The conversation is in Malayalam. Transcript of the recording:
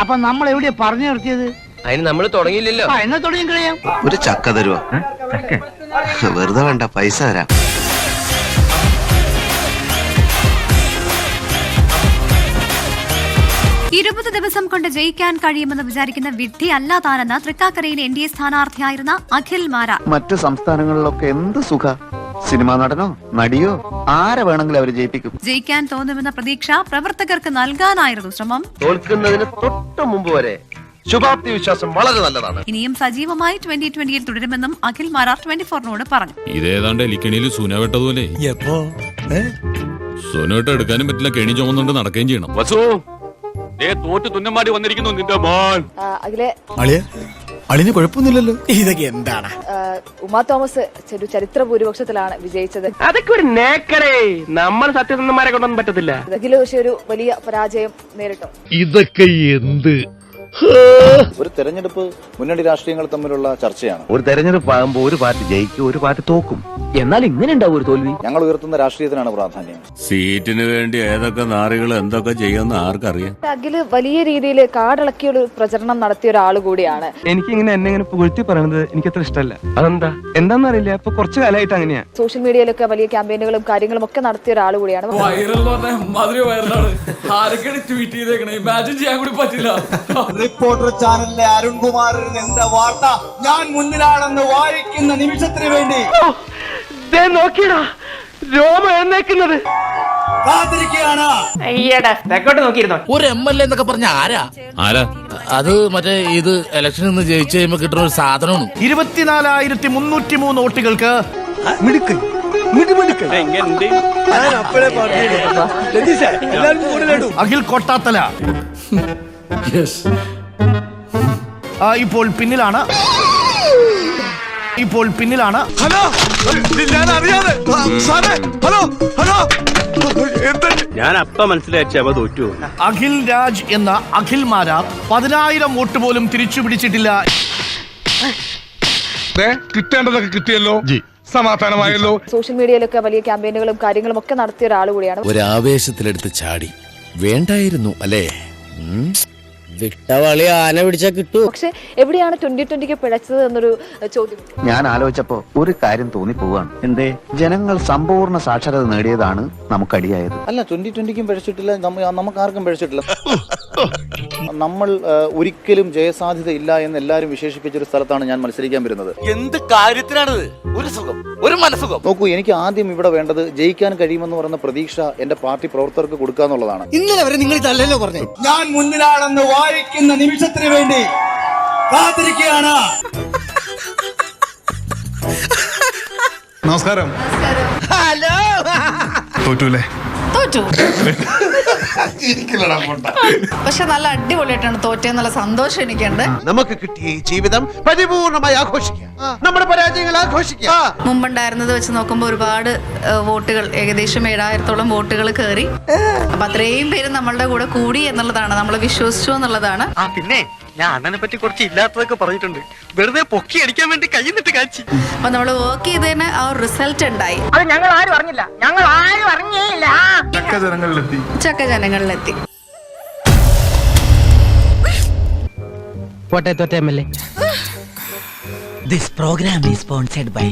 അപ്പൊ നമ്മൾ എവിടെയാ പറഞ്ഞു നിർത്തിയത്? അതിന് നമ്മൾ തുടങ്ങിയില്ലല്ലോ. എന്നാ തുടങ്ങി കഴിയാം. ഒരു ചക്ക തരുവോ? വെറുതെ വേണ്ട, പൈസ തരാം. ദിവസം കൊണ്ട് ജയിക്കാൻ കഴിയുമെന്ന് വിചാരിക്കുന്ന വിഡ്ഢി അല്ല താനെന്ന് തൃക്കാക്കരയിലെ NDA സ്ഥാനാർത്ഥിയായിരുന്ന അഖിൽ മാരാർ. മറ്റ് സംസ്ഥാനങ്ങളിലൊക്കെ എന്ത് സുഖ, സിനിമാ നടനോ നടിയോ ആരെ വേണമെങ്കിലും അവർ ജയിപ്പിക്കും. ജയിക്കാൻ തോന്നുമെന്ന പ്രതീക്ഷ പ്രവർത്തകർക്ക് നൽകാനായിരുന്നു ശ്രമം. തോൽക്കുന്നതിന് തൊട്ട് മുമ്പ് വരെ ശുഭാപ്തി വിശ്വാസം വളരെ നല്ലതാണ്. ഇനിയും സജീവമായി 2020 തുടരുമെന്നും അഖിൽ മാരാർ 24നോട് പറഞ്ഞു. ഇതേതാണ്ട് എലിക്കണിയിൽ സൂന വെട്ടതുപോലെ സൂനോട്ട് എടുക്കാനും പറ്റില്ല, കെണി ചുമന്നുകൊണ്ട് നടക്കുകയും ചെയ്യണം. തോറ്റ് തുന്നമാടി വന്നിരിക്കുന്നു നിന്റെ മോൻ. അളിന് കുഴപ്പമൊന്നുമില്ലല്ലോ. ഇതൊക്കെ എന്താണ്? ഉമാ തോമസ് ചരിത്ര ഭൂരിപക്ഷത്തിലാണ് വിജയിച്ചത്. അതൊക്കെ ഒരു നേക്കറേ, നമ്മൾ സത്യസന്ധന്മാരെ കൊണ്ടൊന്നും പറ്റത്തില്ല. അഖില് പക്ഷേ ഒരു വലിയ പരാജയം നേരിട്ടു. ഇതൊക്കെ എന്ത്? ഒരു തെരഞ്ഞെടുപ്പ് മുന്നണി രാഷ്ട്രീയങ്ങൾ തമ്മിലുള്ള ചർച്ചയാണ്. ഒരു തെരഞ്ഞെടുപ്പ് ആകുമ്പോൾ ഒരു പാർട്ടി ജയിക്കും, ഒരു പാർട്ടി തോക്കും. എന്നാൽ ഇങ്ങനെ ഉണ്ടാവും ഒരു തോൽവി. ഞങ്ങൾ ഉയർത്തുന്ന രാഷ്ട്രീയത്തിനാണ് പ്രാധാന്യം. സീറ്റിന് വേണ്ടി ഏതൊക്കെ നാറികൾ എന്തൊക്കെ ചെയ്യുമെന്ന് ആർക്കറിയാം. അഖില് വലിയ രീതിയിൽ കാടിളക്കിയ ഒരു പ്രചരണം നടത്തിയ ഒരാൾ കൂടിയാണ്. എനിക്ക് എന്നെ പുകഴ്ത്തി പറയുന്നത് എനിക്ക് അത്ര ഇഷ്ടമല്ല. അതെന്താ എന്താന്നറിയില്ല, ഇപ്പൊ കുറച്ചു കാലമായിട്ട് അങ്ങനെയാ. സോഷ്യൽ മീഡിയയിലൊക്കെ വലിയ ക്യാമ്പയിനുകളും കാര്യങ്ങളും ഒക്കെ നടത്തിയ ഒരാൾ കൂടിയാണ്. റിപ്പോർട്ടർ ചാനലിലെ അരുൺകുമാറിന് എന്റെ വാർത്ത ഞാൻ മുന്നിലാണെന്ന് വായിക്കുന്ന നിമിഷത്തിന് വേണ്ടി നോക്കിയടാ രോമ എഴുന്നേക്കുന്നത് കാത്തിരിക്കുകയാണ്. ഒരു MLA എന്നൊക്കെ പറഞ്ഞ ആരാ? അത് മറ്റേ ഇത് ഇലക്ഷനിൽ നിന്ന് ജയിച്ചു കഴിയുമ്പോ കിട്ടുന്ന ഒരു സാധനമാണ്. 24,303 വോട്ടുകൾക്ക് അഖിൽ കൊട്ടാത്തല ഇപ്പോൾ പിന്നിലാണ്. ഹലോ, ഞാൻ അറിയാതെ ഞാൻ അപ്പ മനസ്സിലാക്കിയ തോറ്റു. അഖിൽ രാജ് എന്ന അഖിൽ മാരാർ 10,000 വോട്ട് പോലും തിരിച്ചു പിടിച്ചിട്ടില്ല. കിട്ടേണ്ടതൊക്കെ കിട്ടിയല്ലോ, സമാധാനമായല്ലോ. സോഷ്യൽ മീഡിയയിലൊക്കെ വലിയ ക്യാമ്പയിനുകളും കാര്യങ്ങളും ഒക്കെ നടത്തിയ ഒരാൾ കൂടിയാണ്. ഒരു ആവേശത്തിലെടുത്ത് ചാടി വേണ്ടായിരുന്നു അല്ലേ? വിട്ടവളി ആന പിടിച്ചാ കിട്ടൂ. പക്ഷെ എവിടെയാണ് 2020 പിഴച്ചത് എന്നൊരു ചോദ്യം ഞാൻ ആലോചിച്ചപ്പോ ഒരു കാര്യം തോന്നിപ്പോവാണ്. എന്തേ? ജനങ്ങൾ സമ്പൂർണ്ണ സാക്ഷരത നേടിയതാണ് നമുക്കടിയായത്. അല്ല, 2020 പിഴച്ചിട്ടില്ല, നമുക്ക് ആർക്കും പിഴച്ചിട്ടില്ല. നമ്മൾ ഒരിക്കലും ജയസാധ്യത ഇല്ല എന്ന് എല്ലാവരും വിശേഷിപ്പിച്ചൊരു സ്ഥലത്താണ് ഞാൻ മത്സരിക്കാൻ വരുന്നത്. എന്ത് കാര്യത്തിനാണത്? ഒരു സുഖം, ഒരു മനസുഖം. നോക്കൂ, എനിക്ക് ആദ്യം ഇവിടെ വേണ്ടത് ജയിക്കാൻ കഴിയുമെന്ന് പറയുന്ന പ്രതീക്ഷ എന്റെ പാർട്ടി പ്രവർത്തകർക്ക് കൊടുക്കുക എന്നുള്ളതാണ്. ഇന്നലെ വരെ നിങ്ങൾ ഇതല്ലല്ലോ പറഞ്ഞു. ഞാൻ മുന്നിലാണെന്ന് വായിക്കുന്ന നിമിഷത്തിന് വേണ്ടി കാത്തിരിക്കുകയാണ്. നമസ്കാരം. ഹലോ. തോറ്റൂലേ? തോറ്റു. പക്ഷെ നല്ല അടിപൊളിയായിട്ടാണ് തോറ്റെന്നുള്ള സന്തോഷം എനിക്കുണ്ട്. നമുക്ക് കിട്ടിയ ഈ ജീവിതം പരിപൂർണമായി ആഘോഷിക്കാം, നമ്മുടെ പരാജയങ്ങൾ ആഘോഷിക്കാം. മുമ്പുണ്ടായിരുന്നത് വെച്ച് നോക്കുമ്പോൾ ഒരുപാട് വോട്ടുകൾ, ഏകദേശം 7,000-ഓളം വോട്ടുകൾ കയറി. അപ്പൊ അത്രയും പേര് നമ്മളുടെ കൂടെ കൂടി എന്നുള്ളതാണ്, നമ്മൾ വിശ്വസിച്ചു എന്നുള്ളതാണ്. പിന്നെ ഞാൻ അണ്ണനെ പറ്റി കുറച്ച് ഇല്ലാത്തതൊക്കെ പറഞ്ഞിട്ടുണ്ട്, വെറുതെ പൊക്കി അടിക്കാൻ വേണ്ടി കൈന്നിട്ട് കാച്ചി. അപ്പൊ നമ്മൾ വർക്ക് ചെയ്തതിന് ആ ഒരു റിസൾട്ട് ഉണ്ടായി. അത് ഞങ്ങൾ ആരും അറിഞ്ഞില്ല, ഞങ്ങൾ ആരും അറിഞ്ഞേയില്ല. ചക്ക ജനങ്ങളിലെത്തി. കോട്ടയത്തോട്ടെ MLA. This program is sponsored by